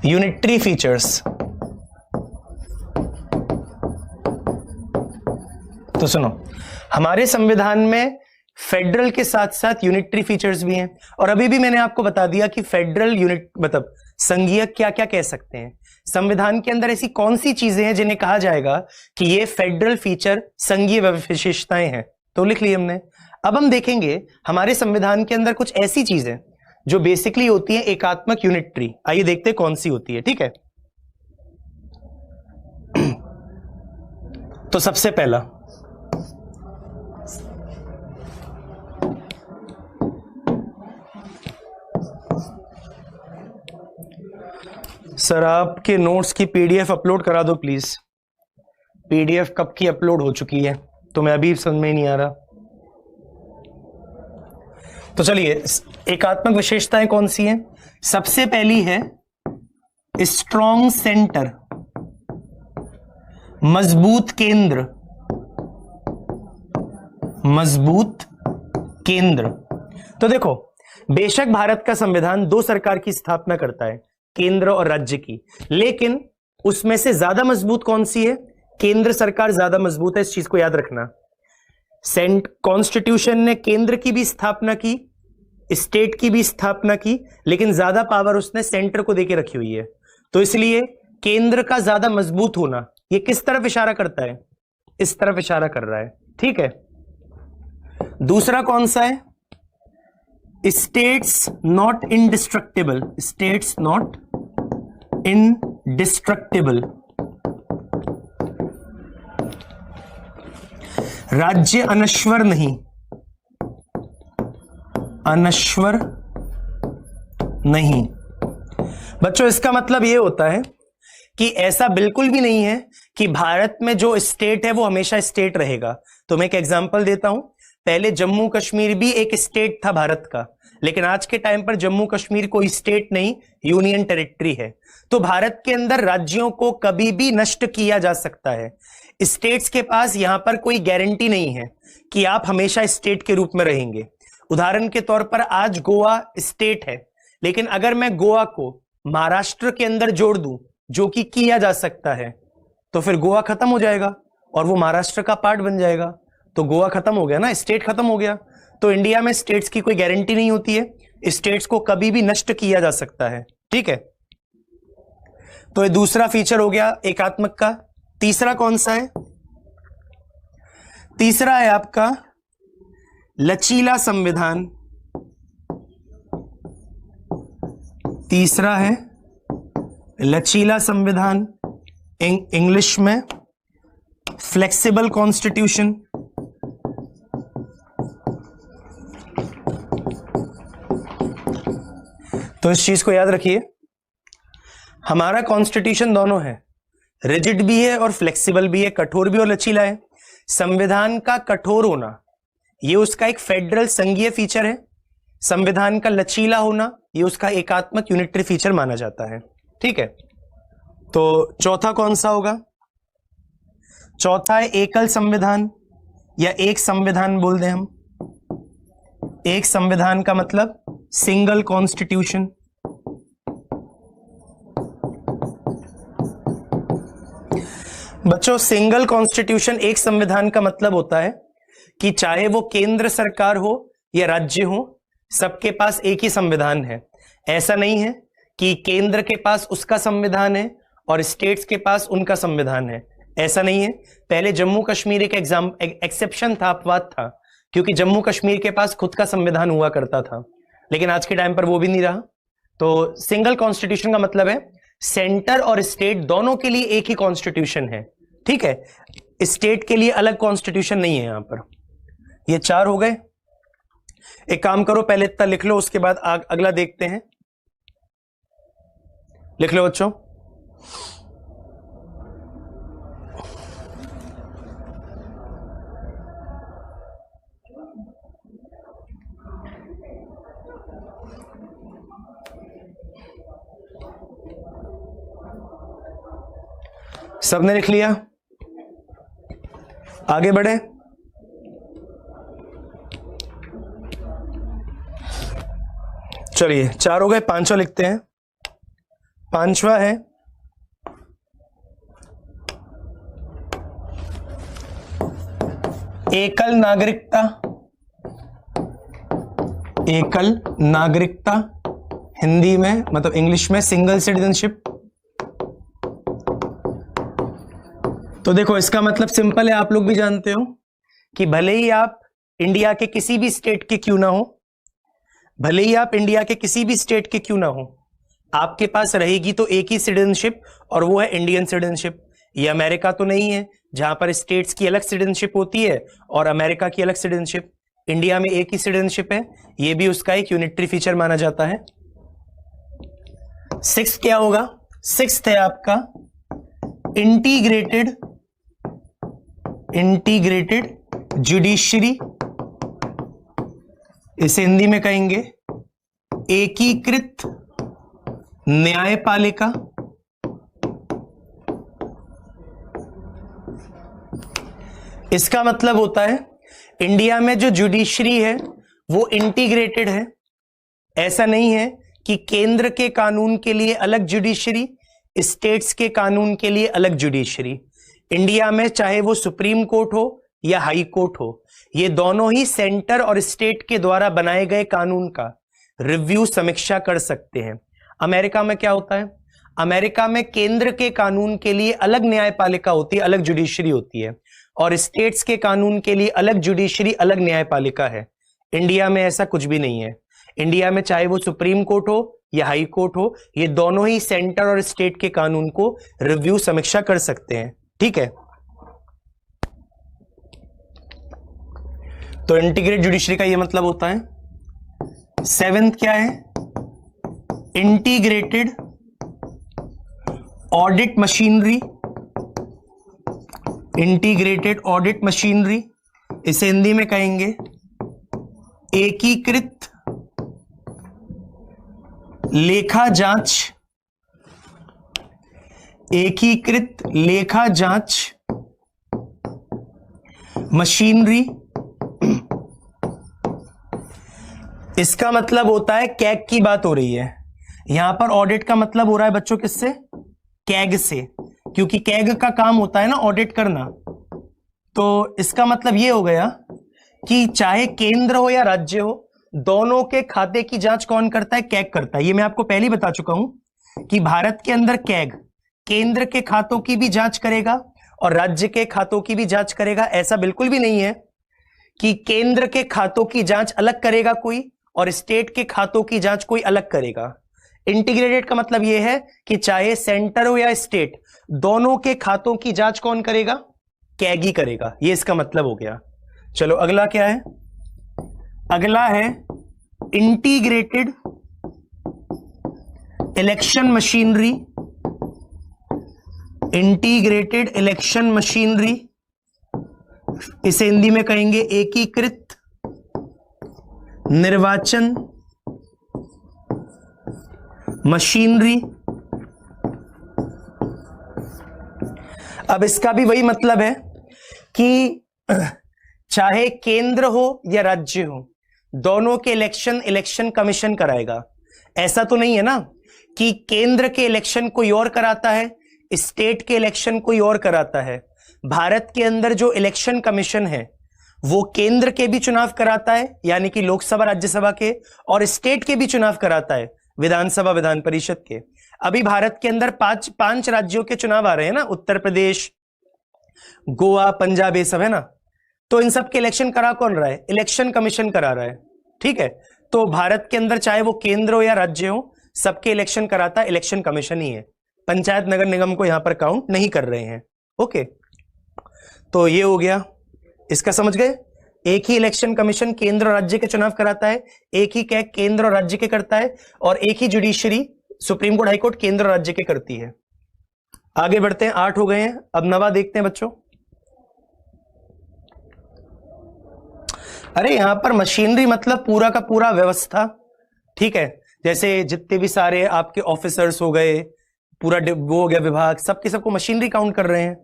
यूनिटरी फीचर्स। तो सुनो, हमारे संविधान में फेडरल के साथ साथ यूनिटरी फीचर्स भी हैं, और अभी भी मैंने आपको बता दिया कि फेडरल यूनिट मतलब संघीय क्या क्या कह सकते हैं। संविधान के अंदर ऐसी कौन सी चीजें हैं जिन्हें कहा जाएगा कि ये फेडरल फीचर, संघीय विशेषताएं हैं, तो लिख ली हमने। अब हम देखेंगे हमारे संविधान के अंदर कुछ ऐसी चीजें जो बेसिकली होती है एकात्मक यूनिटरी, आइए देखते हैं कौन सी होती है। ठीक है तो सबसे पहला, सर आपके नोट्स की पीडीएफ अपलोड करा दो प्लीज। पीडीएफ कब की अपलोड हो चुकी है, तो मैं अभी समझ में नहीं आ रहा। तो चलिए, एकात्मक विशेषताएं कौन सी हैं। सबसे पहली है स्ट्रॉन्ग सेंटर, मजबूत केंद्र, मजबूत केंद्र। तो देखो, बेशक भारत का संविधान दो सरकार की स्थापना करता है, केंद्र और राज्य की, लेकिन उसमें से ज्यादा मजबूत कौन सी है, केंद्र सरकार ज्यादा मजबूत है, इस चीज को याद रखना। कॉन्स्टिट्यूशन ने केंद्र की भी स्थापना की, स्टेट की भी स्थापना की, लेकिन ज्यादा पावर उसने सेंटर को देके रखी हुई है। तो इसलिए केंद्र का ज्यादा मजबूत होना, ये किस तरफ इशारा करता है, इस तरफ इशारा कर रहा है। ठीक है, दूसरा कौन सा है, states not indestructible, states not indestructible, राज्य अनश्वर नहीं, अनश्वर नहीं। बच्चों इसका मतलब यह होता है कि ऐसा बिल्कुल भी नहीं है कि भारत में जो स्टेट है वो हमेशा स्टेट रहेगा। तो मैं एक एग्जांपल देता हूं, पहले जम्मू कश्मीर भी एक स्टेट था भारत का, लेकिन आज के टाइम पर जम्मू कश्मीर कोई स्टेट नहीं, यूनियन टेरिटरी है। तो भारत के अंदर राज्यों को कभी भी नष्ट किया जा सकता है। स्टेट्स के पास यहां पर कोई गारंटी नहीं है कि आप हमेशा स्टेट के रूप में रहेंगे। उदाहरण के तौर पर आज गोवा स्टेट है, लेकिन अगर मैं गोवा को महाराष्ट्र के अंदर जोड़ दूं, जो कि किया जा सकता है, तो फिर गोवा खत्म हो जाएगा और वो महाराष्ट्र का पार्ट बन जाएगा। तो गोवा खत्म हो गया ना, स्टेट खत्म हो गया। तो इंडिया में स्टेट्स की कोई गारंटी नहीं होती है, स्टेट्स को कभी भी नष्ट किया जा सकता है। ठीक है, तो ये दूसरा फीचर हो गया एकात्मक का। तीसरा कौन सा है? तीसरा है आपका लचीला संविधान। तीसरा है लचीला संविधान, इंग्लिश में फ्लेक्सिबल कॉन्स्टिट्यूशन। तो इस चीज को याद रखिए, हमारा कॉन्स्टिट्यूशन दोनों है, रिजिड भी है और फ्लेक्सिबल भी है, कठोर भी और लचीला है। संविधान का कठोर होना ये उसका एक फेडरल संघीय फीचर है, संविधान का लचीला होना ये उसका एकात्मक यूनिटरी फीचर माना जाता है। ठीक है, तो चौथा कौन सा होगा? चौथा है एकल संविधान या एक संविधान बोल दें हम। एक संविधान का मतलब सिंगल कॉन्स्टिट्यूशन। बच्चों, सिंगल कॉन्स्टिट्यूशन एक संविधान का मतलब होता है कि चाहे वो केंद्र सरकार हो या राज्य हो, सबके पास एक ही संविधान है। ऐसा नहीं है कि केंद्र के पास उसका संविधान है और स्टेट्स के पास उनका संविधान है, ऐसा नहीं है। पहले जम्मू कश्मीर एक एक्सेप्शन था, अपवाद था, क्योंकि जम्मू कश्मीर के पास खुद का संविधान हुआ करता था, लेकिन आज के टाइम पर वो भी नहीं रहा। तो सिंगल कॉन्स्टिट्यूशन का मतलब है सेंटर और स्टेट दोनों के लिए एक ही कॉन्स्टिट्यूशन है। ठीक है, स्टेट के लिए अलग कॉन्स्टिट्यूशन नहीं है यहां पर। ये चार हो गए। एक काम करो, पहले इतना लिख लो, उसके बाद अगला देखते हैं। लिख लो बच्चों। सबने लिख लिया? आगे बढ़े। चलिए, चार हो गए, पांचवा लिखते हैं। पांचवा है एकल नागरिकता। एकल नागरिकता, हिंदी में मतलब इंग्लिश में सिंगल सिटीजनशिप। तो देखो, इसका मतलब सिंपल है, आप लोग भी जानते हो कि भले ही आप इंडिया के किसी भी स्टेट के क्यों ना हो, भले ही आप इंडिया के किसी भी स्टेट के क्यों ना हो, आपके पास रहेगी तो एक ही सिटीजनशिप, और वो है इंडियन सिटीजनशिप। ये अमेरिका तो नहीं है जहां पर स्टेट्स की अलग सिटीजनशिप होती है और अमेरिका की अलग सिटीजनशिप। इंडिया में एक ही सिटीजनशिप है, ये भी उसका एक यूनिटरी फीचर माना जाता है। सिक्स्थ क्या होगा? सिक्स्थ है आपका इंटीग्रेटेड जुडिशरी। इसे हिंदी में कहेंगे एकीकृत न्यायपालिका। इसका मतलब होता है इंडिया में जो जुडिशरी है वो इंटीग्रेटेड है। ऐसा नहीं है कि केंद्र के कानून के लिए अलग जुडिशरी, स्टेट्स के कानून के लिए अलग जुडिशरी। इंडिया में चाहे वो सुप्रीम कोर्ट हो या हाई कोर्ट हो, ये दोनों ही सेंटर और स्टेट के द्वारा बनाए गए कानून का रिव्यू, समीक्षा कर सकते हैं। अमेरिका में क्या होता है? अमेरिका में केंद्र के कानून के लिए अलग न्यायपालिका होती है, अलग जुडिशरी होती है, और स्टेट्स के कानून के लिए अलग जुडिशरी, अलग न्यायपालिका है। इंडिया में ऐसा कुछ भी नहीं है। इंडिया में चाहे वो सुप्रीम कोर्ट हो या हाई कोर्ट हो, ये दोनों ही सेंटर और स्टेट के कानून को रिव्यू, समीक्षा कर सकते हैं। ठीक है, तो इंटीग्रेटेड जुडिशरी का ये मतलब होता है। सेवेंथ क्या है? Integrated audit machinery. Integrated audit machinery, इसे हिंदी में कहेंगे एकीकृत लेखा जांच, एकीकृत लेखा जांच मशीनरी, इसका मतलब होता है कैग की बात हो रही है। यहां पर ऑडिट का मतलब हो रहा है बच्चों किससे? कैग से, क्योंकि कैग का काम होता है ना ऑडिट करना। तो इसका मतलब ये हो गया कि चाहे केंद्र हो या राज्य हो, दोनों के खाते की जांच कौन करता है? कैग करता है। ये मैं आपको पहले ही बता चुका हूं कि भारत के अंदर कैग केंद्र के खातों की भी जांच करेगा और राज्य के खातों की भी जांच करेगा। ऐसा बिल्कुल भी नहीं है कि केंद्र के खातों की जांच अलग करेगा कोई और स्टेट के खातों की जांच कोई अलग करेगा। इंटीग्रेटेड का मतलब यह है कि चाहे सेंटर हो या स्टेट, दोनों के खातों की जांच कौन करेगा? कैग ही करेगा। यह इसका मतलब हो गया। चलो अगला क्या है? अगला है integrated election machinery. Integrated election machinery, इसे हिंदी में कहेंगे एकीकृत निर्वाचन मशीनरी। अब इसका भी वही मतलब है कि चाहे केंद्र हो या राज्य हो, दोनों के इलेक्शन कमीशन कराएगा। ऐसा तो नहीं है ना कि केंद्र के इलेक्शन कोई और कराता है, स्टेट के इलेक्शन कोई और कराता है। भारत के अंदर जो इलेक्शन कमीशन है वो केंद्र के भी चुनाव कराता है, यानी कि लोकसभा राज्यसभा के, और स्टेट के भी चुनाव कराता है, विधानसभा विधान परिषद के। अभी भारत के अंदर पांच राज्यों के चुनाव आ रहे हैं ना, उत्तर प्रदेश, गोवा, पंजाब, ये सब है ना। तो इन सब के इलेक्शन करा कौन रहा है? इलेक्शन कमीशन करा रहा है। ठीक है, तो भारत के अंदर चाहे वो केंद्र हो या राज्य हो, सबके इलेक्शन कराता है इलेक्शन कमीशन ही है। पंचायत नगर निगम को यहां पर काउंट नहीं कर रहे हैं। ओके, तो ये हो गया, इसका समझ गए? एक ही इलेक्शन कमीशन केंद्र और राज्य के चुनाव कराता है, एक ही कैग केंद्र और राज्य के करता है, और एक ही judiciary supreme court, high court केंद्र और राज्य के करती है। आगे बढ़ते हैं, 8 हो गए हैं। अब 9वां देखते हैं बच्चों। अरे यहां पर मशीनरी मतलब पूरा का पूरा व्यवस्था। ठीक है, जैसे जितने भी सारे आपके ऑफिसर्स हो गए, पूरा वो हो गया विभाग, सबके सबको मशीनरी काउंट कर रहे हैं।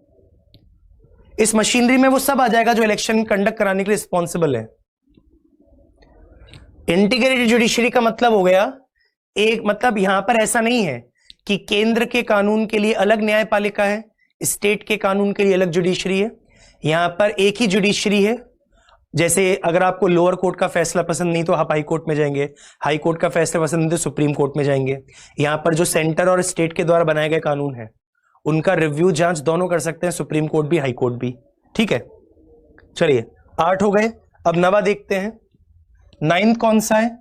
इस मशीनरी में वो सब आ जाएगा जो इलेक्शन कंडक्ट कराने के लिए रिस्पॉन्सिबल है। इंटीग्रेटेड जुडिशरी का मतलब हो गया, एक मतलब यहां पर ऐसा नहीं है कि केंद्र के कानून के लिए अलग न्यायपालिका है, स्टेट के कानून के लिए अलग जुडिशरी है। यहां पर एक ही जुडिशरी है। जैसे अगर आपको लोअर कोर्ट का फैसला पसंद नहीं तो आप हाई कोर्ट में जाएंगे, हाई कोर्ट का फैसला पसंद नहीं तो सुप्रीम कोर्ट में जाएंगे। यहां पर जो सेंटर और स्टेट के द्वारा बनाए गए कानून है उनका रिव्यू जांच दोनों कर सकते हैं, सुप्रीम कोर्ट भी हाई कोर्ट भी। ठीक है, चलिए 8 हो गए। अब 9वां देखते हैं। 9th कौन सा है?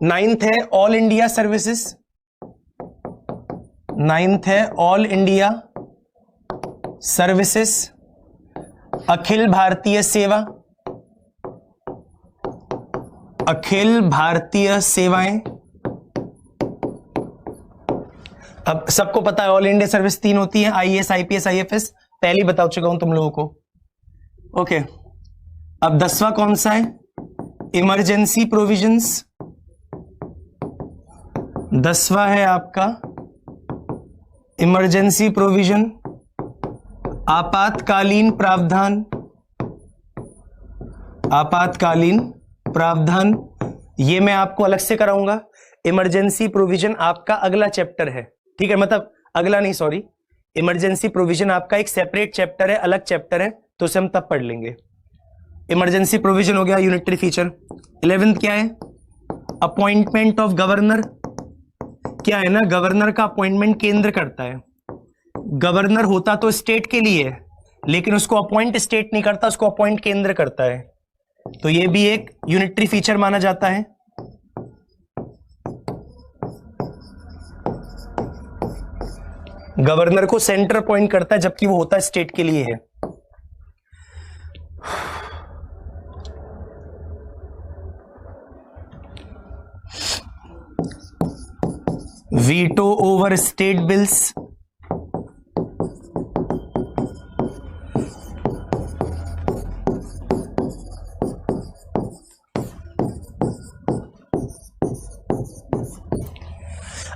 9th है ऑल इंडिया सर्विसेज। 9th है all India services, Akhil Bharatiya सेवा, अखिल भारतीय सेवाएं। अब सबको पता है ऑल इंडिया सर्विस 3 होती है, आईएएस, आईपीएस, आईएफएस, पहले बता चुका हूं तुम लोगों को। ओके, अब 10वां कौन सा है? Emergency provisions. 10वां है आपका इमरजेंसी प्रोविजन, आपातकालीन प्रावधान। आपातकालीन प्रावधान ये मैं आपको अलग से कराऊंगा। इमरजेंसी प्रोविजन आपका अगला चैप्टर है। ठीक है, मतलब अगला नहीं, सॉरी, इमरजेंसी प्रोविजन आपका एक सेपरेट चैप्टर है, अलग चैप्टर है, तो उसे हम तब पढ़ लेंगे। इमरजेंसी प्रोविजन हो गया यूनिटरी फीचर। 11th क्या है? Appointment of governor. क्या है ना, गवर्नर का अपॉइंटमेंट केंद्र करता है। गवर्नर होता तो स्टेट के लिए है, लेकिन उसको अपॉइंट स्टेट नहीं करता, उसको अपॉइंट केंद्र करता है। तो ये भी एक यूनिटरी फीचर माना जाता है। गवर्नर को सेंटर अपॉइंट करता है जबकि वो होता स्टेट के लिए है। Veto over state bills.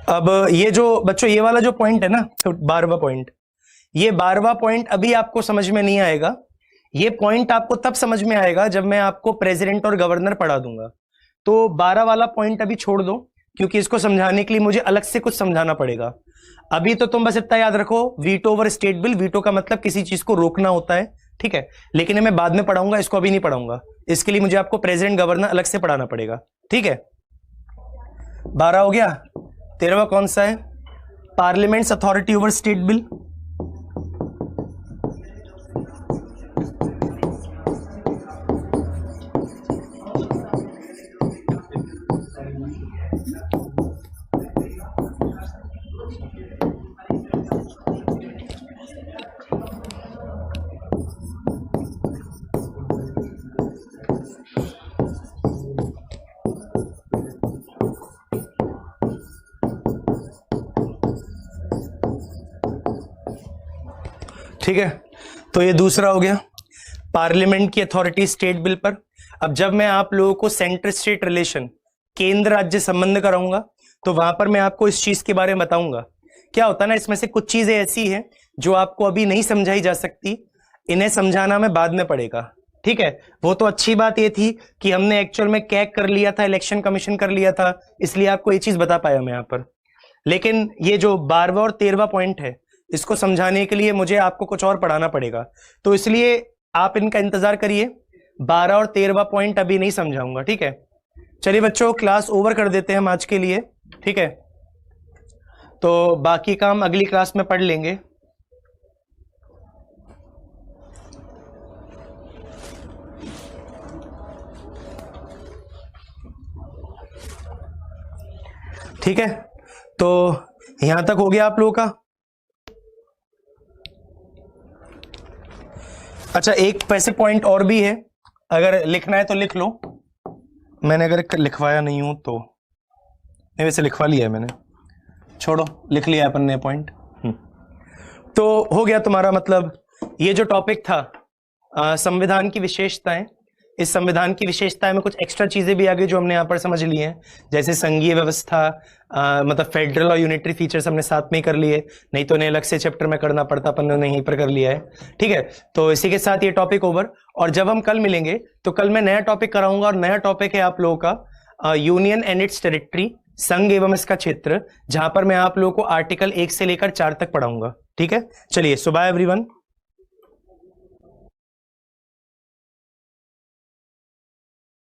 अब ये जो बच्चों ये वाला जो पॉइंट है ना, 12वां पॉइंट, ये 12वां पॉइंट अभी आपको समझ में नहीं आएगा। ये पॉइंट आपको तब समझ में आएगा जब मैं आपको प्रेसिडेंट और गवर्नर पढ़ा दूंगा। तो 12 वाला पॉइंट अभी छोड़ दो, क्योंकि इसको समझाने के लिए मुझे अलग से कुछ समझाना पड़ेगा। अभी तो तुम बस इतना याद रखो, veto over state bill, veto का मतलब किसी चीज को रोकना होता है, ठीक है। लेकिन मैं बाद में पढ़ाऊंगा, इसको अभी नहीं पढ़ाऊंगा। इसके लिए मुझे आपको प्रेसिडेंट गवर्नर अलग से पढ़ाना पड़ेगा, ठीक है। 12 हो गया। 13वां कौन सा है? Parliaments authority over state bill. ठीक है, तो ये दूसरा हो गया, पार्लियामेंट की अथॉरिटी स्टेट बिल पर। अब जब मैं आप लोगों को सेंटर स्टेट रिलेशन, केंद्र राज्य संबंध कराऊंगा, तो वहां पर मैं आपको इस चीज के बारे में बताऊंगा। क्या होता है ना, इसमें से कुछ चीजें ऐसी हैं जो आपको अभी नहीं समझाई जा सकती, इन्हें समझाना मैं बाद में पड़ेगा, ठीक है। वो तो अच्छी बात ये थी कि हमने एक्चुअल में कैग कर लिया था, इलेक्शन कमीशन कर लिया था, इसलिए आपको ये चीज बता पाया मैं यहाँ पर। लेकिन ये जो 12वां और 13वां पॉइंट है, इसको समझाने के लिए मुझे आपको कुछ और पढ़ाना पड़ेगा, तो इसलिए आप इनका इंतजार करिए। 12 और 13वां पॉइंट अभी नहीं समझाऊंगा, ठीक है। चलिए बच्चों, क्लास ओवर कर देते हैं हम आज के लिए, ठीक है। तो बाकी काम अगली क्लास में पढ़ लेंगे। ठीक है, तो यहां तक हो गया आप लोगों का। अच्छा, एक पैसे पॉइंट और भी है, अगर लिखना है तो लिख लो। मैंने अगर लिखवाया नहीं हूं तो, नहीं वैसे लिखवा लिया है मैंने, छोड़ो, लिख लिया अपन ने पॉइंट। तो हो गया तुम्हारा, मतलब ये जो टॉपिक था संविधान की विशेषताएं, इस संविधान की विशेषताएं में कुछ एक्स्ट्रा चीजें भी आ गई जो हमने यहाँ पर समझ ली हैं, जैसे संघीय व्यवस्था, मतलब फेडरल और यूनिटरी फीचर्स हमने साथ में ही कर लिए, नहीं तो उन्हें अलग से चैप्टर में करना पड़ता, अपन ने यहीं पर कर लिया है, ठीक है। तो इसी के साथ ये टॉपिक ओवर, और जब हम कल मिलेंगे तो कल मैं नया टॉपिक कराऊंगा, और नया टॉपिक है आप लोगों का यूनियन एंड इट्स टेरिटरी, संघ एवं इसका क्षेत्र, जहां पर मैं आप लोगों को आर्टिकल 1 से लेकर 4 तक पढ़ाऊंगा, ठीक है। चलिए, सुबह एवरीवन।